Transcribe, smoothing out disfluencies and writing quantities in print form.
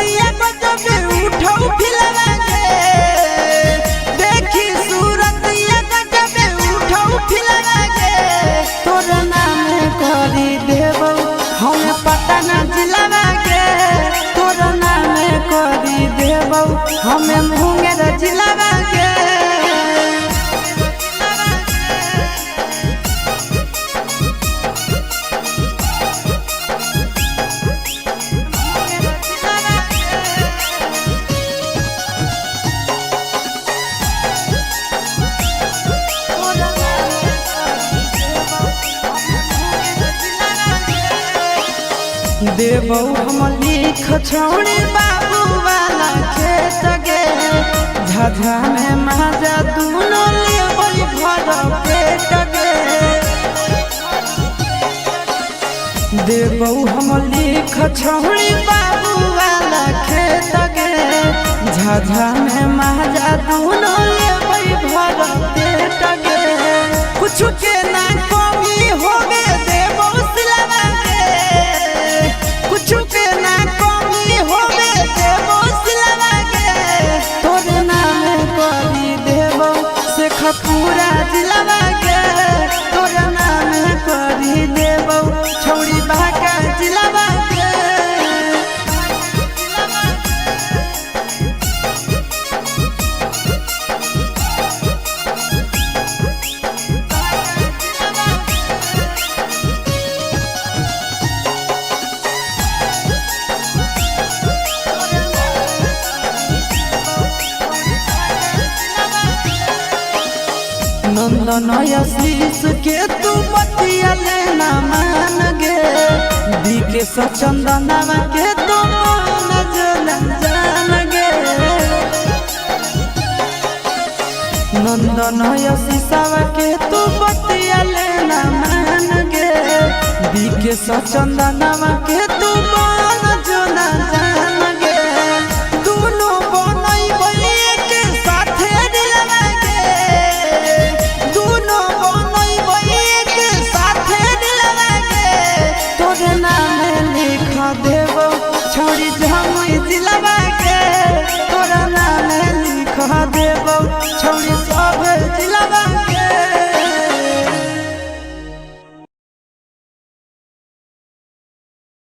सूरतिया गजबे उठौ फिलवा गे देखी सूरतिया गजबे उठौ फिलवा गे तोरा नाम करी देबौ हम पटना जिला गे तोरा नाम करी देबौ हम मुंगेर जिला गे देबौ हम लिख छोड़ी बाबू वाला खेत गे झाझा में माजा दूनो लेबई भर पेट गे देबौ हम लिख छोड़ी बाबू वाला खेत गे झाझा में माजा दूनो लेबई भर पेट गे कुछ के ना कमी होवे देबौ सिलवा गे कुछ के ना कमी होवे देबौ सिलवा गे तोरे नाम करी देबौ शेखपुरा जिला गे तोरे नाम करी देबौ छौड़ी बाका जिला गे नंदन आशीष के तू बतिया लेना मान गे बीके सचंदनवा के तू मन जान गे नंदन आशीषवा के तू बतिया लेना मान गे बीके सचंदनवा के तू मन जान गे दोनों बनई एक साथे दिलवा गे दोनों बनई एक साथे दिलवा गे तोरे नाम लिख देबौ छौड़ी जमुई जिलवा